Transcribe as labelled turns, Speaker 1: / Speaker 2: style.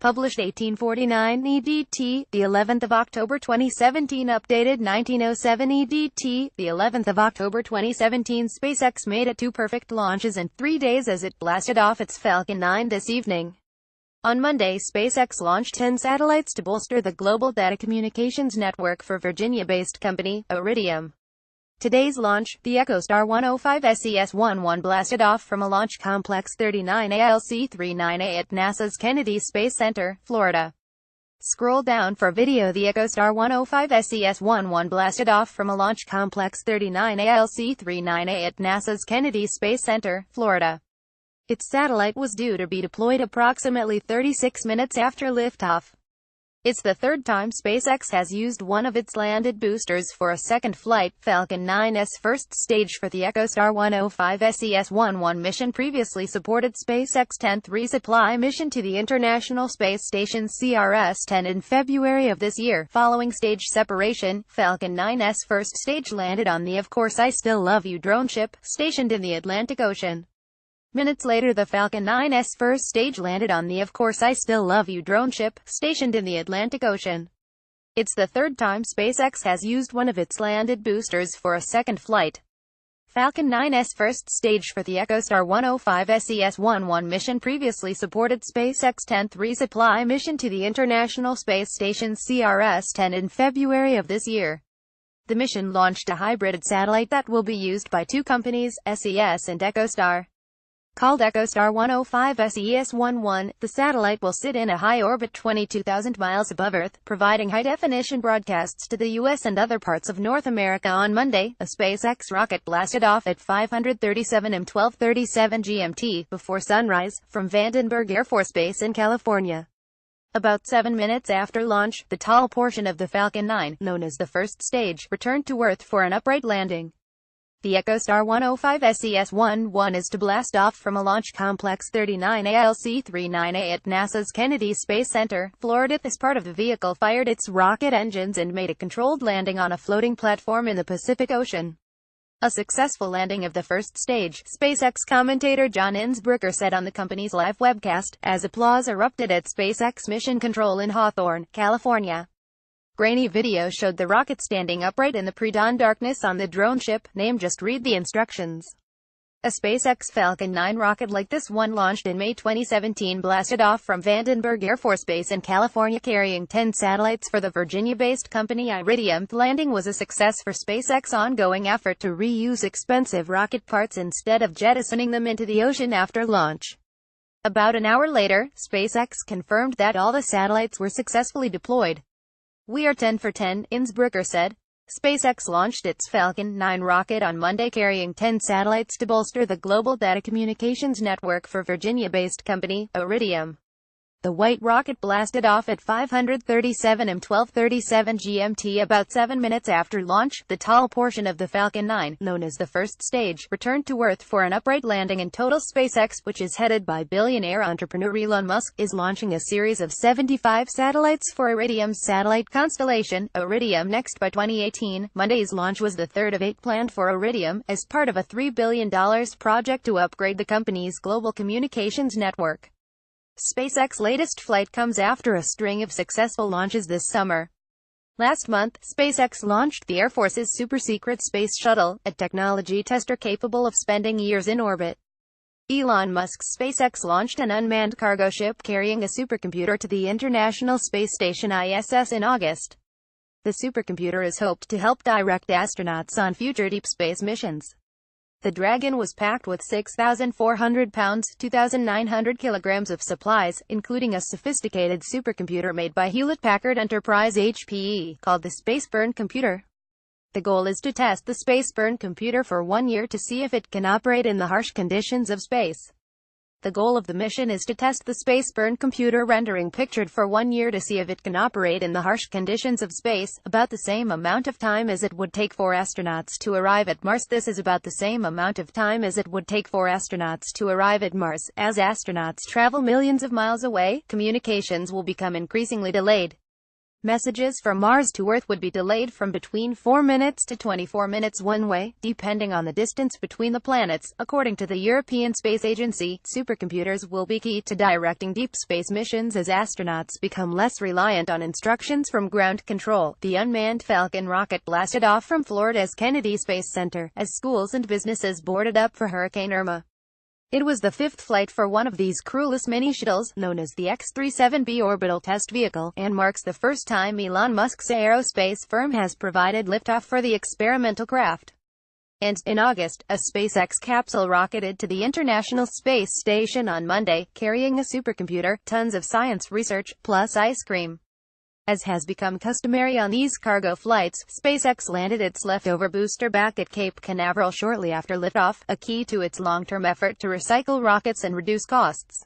Speaker 1: Published 1849 EDT, the 11th of October 2017. Updated 1907 EDT, the 11th of October 2017. SpaceX made it 2 perfect launches in 3 days as it blasted off its Falcon 9 this evening. On Monday, SpaceX launched 10 satellites to bolster the global data communications network for Virginia-based company, Iridium. Today's launch, the EchoStar 105 SES-11 blasted off from a Launch Complex 39ALC-39A at NASA's Kennedy Space Center, Florida. Scroll down for video. The EchoStar 105 SES-11 blasted off from a Launch Complex 39ALC-39A at NASA's Kennedy Space Center, Florida. Its satellite was due to be deployed approximately 36 minutes after liftoff. It's the third time SpaceX has used one of its landed boosters for a second flight. Falcon 9's first stage for the EchoStar 105 SES-11 mission previously supported SpaceX 10th resupply mission to the International Space Station CRS-10 in February of this year. Following stage separation, Falcon 9's first stage landed on the Of Course I Still Love You drone ship, stationed in the Atlantic Ocean. Minutes later, the Falcon 9's first stage landed on the Of Course I Still Love You drone ship, stationed in the Atlantic Ocean. It's the third time SpaceX has used one of its landed boosters for a second flight. Falcon 9's first stage for the EchoStar 105 SES-11 mission previously supported SpaceX 10th resupply mission to the International Space Station CRS-10 in February of this year. The mission launched a hybrid satellite that will be used by 2 companies, SES and EchoStar. Called EchoStar 105 SES-11, the satellite will sit in a high orbit 22,000 miles above Earth, providing high-definition broadcasts to the U.S. and other parts of North America. On Monday, a SpaceX rocket blasted off at 5:37 am 12:37 GMT, before sunrise, from Vandenberg Air Force Base in California. About 7 minutes after launch, the tall portion of the Falcon 9, known as the first stage, returned to Earth for an upright landing. The EchoStar 105 SES-11 is to blast off from a Launch Complex 39ALC-39A at NASA's Kennedy Space Center, Florida. This part of the vehicle fired its rocket engines and made a controlled landing on a floating platform in the Pacific Ocean. A successful landing of the first stage, SpaceX commentator John Innsbrucker said on the company's live webcast, as applause erupted at SpaceX Mission Control in Hawthorne, California. Grainy video showed the rocket standing upright in the pre-dawn darkness on the drone ship name. Just read the instructions. A SpaceX Falcon 9 rocket like this one launched in May 2017 blasted off from Vandenberg Air Force Base in California carrying 10 satellites for the Virginia-based company Iridium. The landing was a success for SpaceX's ongoing effort to reuse expensive rocket parts instead of jettisoning them into the ocean after launch. About an hour later, SpaceX confirmed that all the satellites were successfully deployed. "We are 10 for 10, Innsbrucker said. SpaceX launched its Falcon 9 rocket on Monday carrying 10 satellites to bolster the global data communications network for Virginia-based company, Iridium. The white rocket blasted off at 5:37 am 12:37 GMT. About 7 minutes after launch, the tall portion of the Falcon 9, known as the first stage, returned to Earth for an upright landing. In total, SpaceX, which is headed by billionaire entrepreneur Elon Musk, is launching a series of 75 satellites for Iridium's satellite constellation, Iridium Next, by 2018. Monday's launch was the third of 8 planned for Iridium, as part of a $3 billion project to upgrade the company's global communications network. SpaceX's latest flight comes after a string of successful launches this summer. Last month, SpaceX launched the Air Force's super-secret Space Shuttle, a technology tester capable of spending years in orbit. Elon Musk's SpaceX launched an unmanned cargo ship carrying a supercomputer to the International Space Station ISS in August. The supercomputer is hoped to help direct astronauts on future deep space missions. The Dragon was packed with 6,400 pounds, 2,900 kilograms of supplies, including a sophisticated supercomputer made by Hewlett-Packard Enterprise HPE, called the Spaceburn computer. The goal is to test the Spaceburn computer for 1 year to see if it can operate in the harsh conditions of space. The goal of the mission is to test the Spaceburn computer rendering pictured for 1 year to see if it can operate in the harsh conditions of space, about the same amount of time as it would take for astronauts to arrive at Mars. This is about the same amount of time as it would take for astronauts to arrive at Mars. As astronauts travel millions of miles away, communications will become increasingly delayed. Messages from Mars to Earth would be delayed from between 4 minutes to 24 minutes one way, depending on the distance between the planets. According to the European Space Agency, supercomputers will be key to directing deep space missions as astronauts become less reliant on instructions from ground control. The unmanned Falcon rocket blasted off from Florida's Kennedy Space Center, as schools and businesses boarded up for Hurricane Irma. It was the fifth flight for one of these crewless mini-shuttles, known as the X-37B orbital test vehicle, and marks the first time Elon Musk's aerospace firm has provided liftoff for the experimental craft. And, in August, a Spacex capsule rocketed to the International Space Station on Monday, carrying a supercomputer, tons of science research, plus ice cream. As has become customary on these cargo flights, SpaceX landed its leftover booster back at Cape Canaveral shortly after liftoff, a key to its long-term effort to recycle rockets and reduce costs.